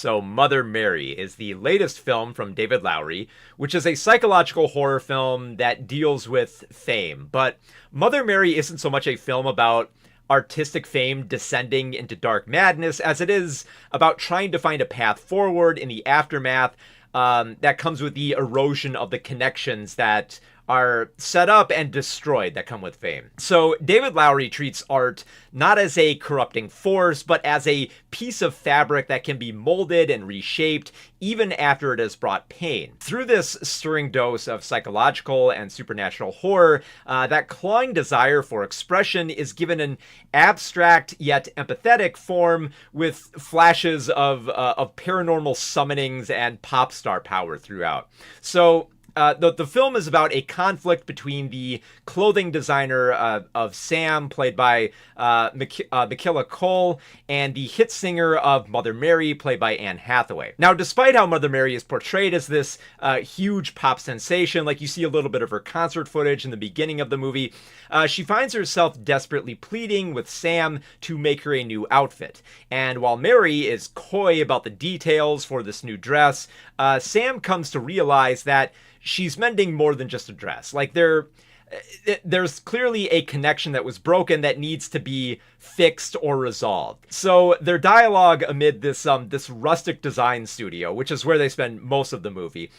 So, Mother Mary is the latest film from David Lowery, which is a psychological horror film that deals with fame. But Mother Mary isn't so much a film about artistic fame descending into dark madness as it is about trying to find a path forward in the aftermath that comes with the erosion of the connections that are set up and destroyed that come with fame. So David Lowery treats art not as a corrupting force, but as a piece of fabric that can be molded and reshaped even after it has brought pain. Through this stirring dose of psychological and supernatural horror, that clawing desire for expression is given an abstract yet empathetic form with flashes of paranormal summonings and pop star power throughout. So the film is about a conflict between the clothing designer of Sam, played by Michaela Cole, and the hit singer of Mother Mary, played by Anne Hathaway. Now, despite how Mother Mary is portrayed as this huge pop sensation, like you see a little bit of her concert footage in the beginning of the movie, she finds herself desperately pleading with Sam to make her a new outfit. And while Mary is coy about the details for this new dress, Sam comes to realize that she's mending more than just a dress. Like, there's clearly a connection that was broken that needs to be fixed or resolved. So their dialogue amid this rustic design studio, which is where they spend most of the movie,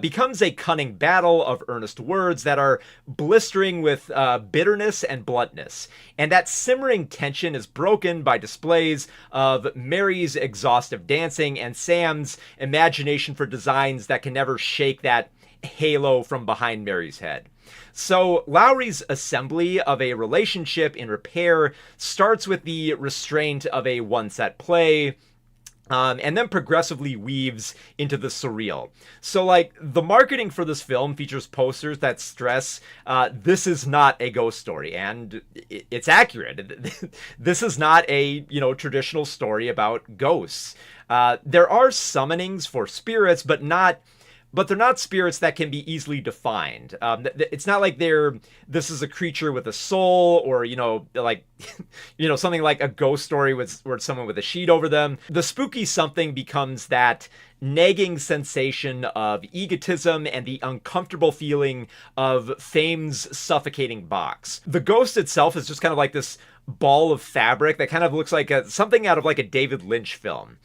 becomes a cunning battle of earnest words that are blistering with bitterness and bluntness. And that simmering tension is broken by displays of Mary's exhaustive dancing and Sam's imagination for designs that can never shake that halo from behind Mary's head. So Lowery's assembly of a relationship in repair starts with the restraint of a one-set play, and then progressively weaves into the surreal. So, like, the marketing for this film features posters that stress this is not a ghost story, and it's accurate. This is not a, traditional story about ghosts. There are summonings for spirits, but they're not spirits that can be easily defined. It's not like this is a creature with a soul, or, something like a ghost story with someone with a sheet over them. The spooky something becomes that nagging sensation of egotism and the uncomfortable feeling of fame's suffocating box. The ghost itself is just kind of like this ball of fabric that kind of looks like something out of like a David Lynch film.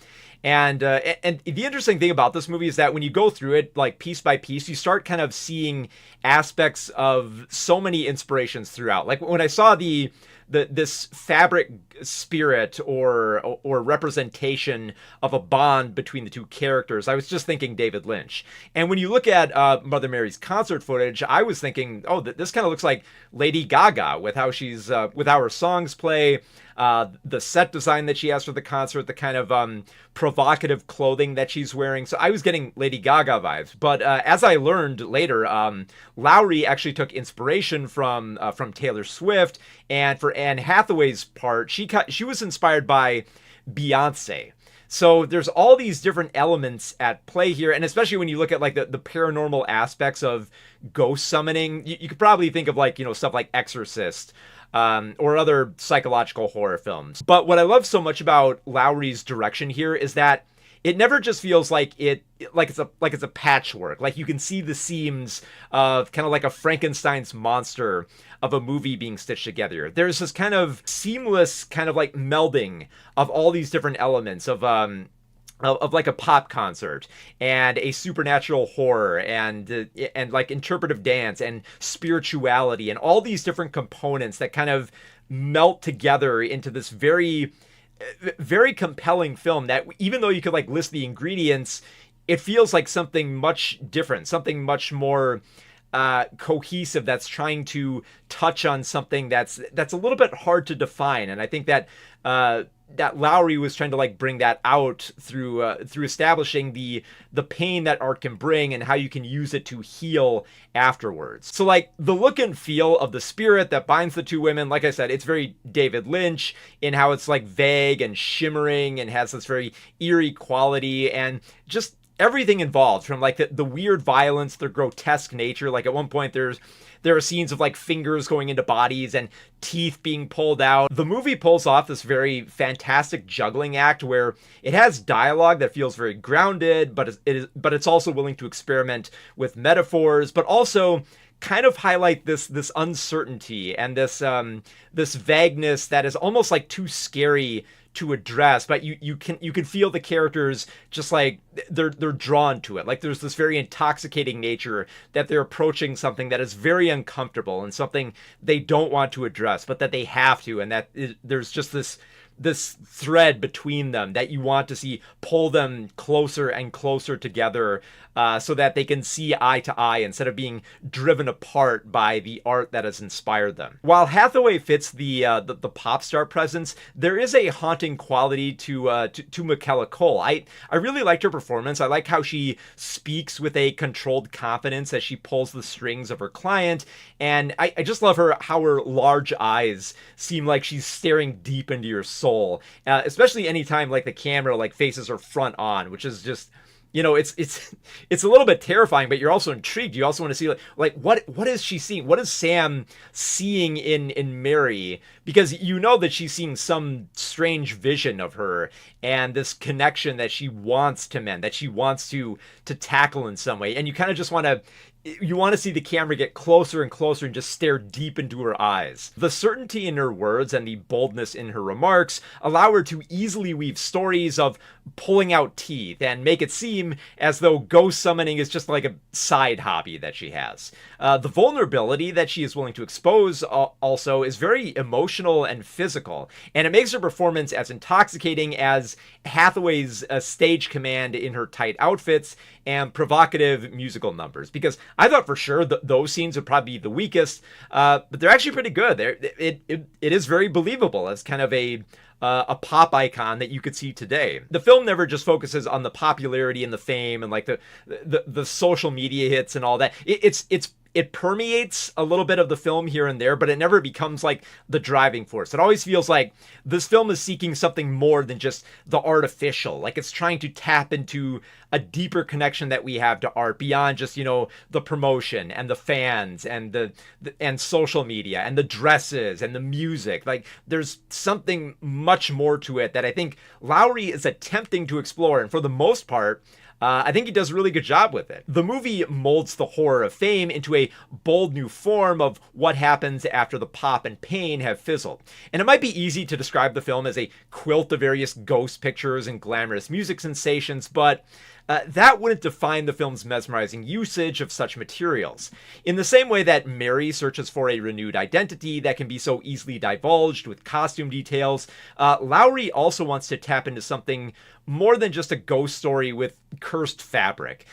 And the interesting thing about this movie is that when you go through it, like, piece by piece, you start kind of seeing aspects of so many inspirations throughout. Like, when I saw this fabric spirit or representation of a bond between the two characters, I was just thinking David Lynch. And when you look at Mother Mary's concert footage, I was thinking, this kind of looks like Lady Gaga with how with how her songs play. The set design that she has for the concert, the kind of provocative clothing that she's wearing. So I was getting Lady Gaga vibes. But as I learned later, Lowery actually took inspiration from Taylor Swift, and for Anne Hathaway's part, she was inspired by Beyonce. So there's all these different elements at play here, and especially when you look at like the paranormal aspects of ghost summoning, you could probably think of like, stuff like Exorcist, or other psychological horror films. But what I love so much about Lowery's direction here is that it never just feels like it's a patchwork. Like, you can see the seams of kind of like a Frankenstein's monster of a movie being stitched together. There's this kind of seamless kind of like melding of all these different elements of like a pop concert and a supernatural horror and like interpretive dance and spirituality and all these different components that kind of melt together into this very, very compelling film that, even though you could like list the ingredients, it feels like something much different, something much more cohesive, that's trying to touch on something that's a little bit hard to define. And I think that that Lowery was trying to like bring that out through establishing the pain that art can bring and how you can use it to heal afterwards. So like the look and feel of the spirit that binds the two women, like I said, it's very David Lynch in how it's like vague and shimmering and has this very eerie quality, and just everything involved, from like the weird violence, the grotesque nature. Like at one point there are scenes of like fingers going into bodies and teeth being pulled out. The movie pulls off this very fantastic juggling act where it has dialogue that feels very grounded, but it's also willing to experiment with metaphors, but also kind of highlight this uncertainty and this vagueness that is almost like too scary to address, but you can feel the characters just like they're drawn to it. Like there's this very intoxicating nature that they're approaching something that is very uncomfortable and something they don't want to address, but that they have to, and there's just this thread between them that you want to see pull them closer and closer together, so that they can see eye to eye instead of being driven apart by the art that has inspired them. While Hathaway fits the pop star presence, there is a haunting quality to Michaela Cole. I really liked her performance. I like how she speaks with a controlled confidence as she pulls the strings of her client, and I just love how her large eyes seem like she's staring deep into your soul, especially anytime like the camera like faces her front on, which is just, it's a little bit terrifying, but you're also intrigued. You also want to see like what is she seeing? What is Sam seeing in Mary? Because you know that she's seeing some strange vision of her and this connection that she wants to mend, that she wants to tackle in some way. And you kind of just want to see the camera get closer and closer and just stare deep into her eyes. The certainty in her words and the boldness in her remarks allow her to easily weave stories of pulling out teeth and make it seem as though ghost summoning is just like a side hobby that she has. The vulnerability that she is willing to expose also is very emotional and physical, and it makes her performance as intoxicating as Hathaway's stage command in her tight outfits and provocative musical numbers, because I thought for sure those scenes would probably be the weakest, but they're actually pretty good. It is very believable as kind of a pop icon that you could see today. The film never just focuses on the popularity and the fame and like the social media hits and all that. It permeates a little bit of the film here and there, but it never becomes like the driving force. It always feels like this film is seeking something more than just the artificial. Like it's trying to tap into a deeper connection that we have to art beyond just, the promotion and the fans and and social media and the dresses and the music. Like there's something much more to it that I think Lowry is attempting to explore. And for the most part, I think he does a really good job with it. The movie molds the horror of fame into a bold new form of what happens after the pop and pain have fizzled. And it might be easy to describe the film as a quilt of various ghost pictures and glamorous music sensations, but that wouldn't define the film's mesmerizing usage of such materials. In the same way that Mary searches for a renewed identity that can be so easily divulged with costume details, Lowry also wants to tap into something more than just a ghost story with cursed fabric.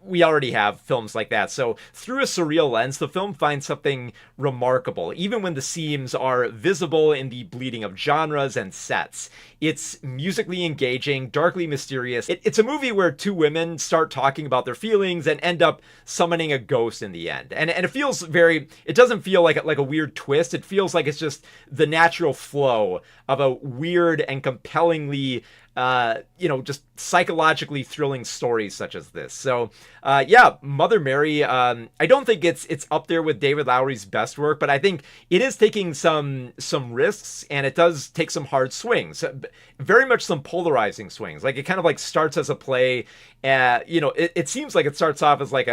We already have films like that, so through a surreal lens, the film finds something remarkable, even when the seams are visible in the bleeding of genres and sets. It's musically engaging, darkly mysterious. It's a movie where two women start talking about their feelings and end up summoning a ghost in the end. And it feels it doesn't feel like a weird twist. It feels like it's just the natural flow of a weird and compellingly just psychologically thrilling stories such as this. So, Mother Mary, I don't think it's up there with David Lowery's best work, but I think it is taking some risks, and it does take some hard swings, very much some polarizing swings. Like it kind of like starts as a play, it seems like it starts off as like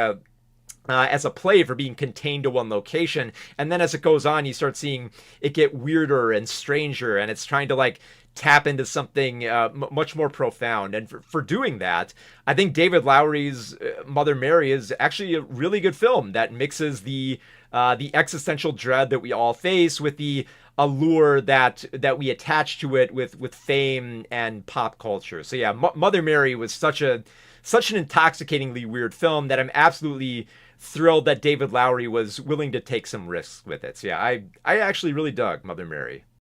as a play for being contained to one location, and then as it goes on, you start seeing it get weirder and stranger, and it's trying to like tap into something much more profound. And for doing that, I think David Lowery's Mother Mary is actually a really good film that mixes the existential dread that we all face with the allure that we attach to it with fame and pop culture. So yeah, Mother Mary was such an intoxicatingly weird film that I'm absolutely thrilled that David Lowery was willing to take some risks with it. So yeah, I actually really dug Mother Mary.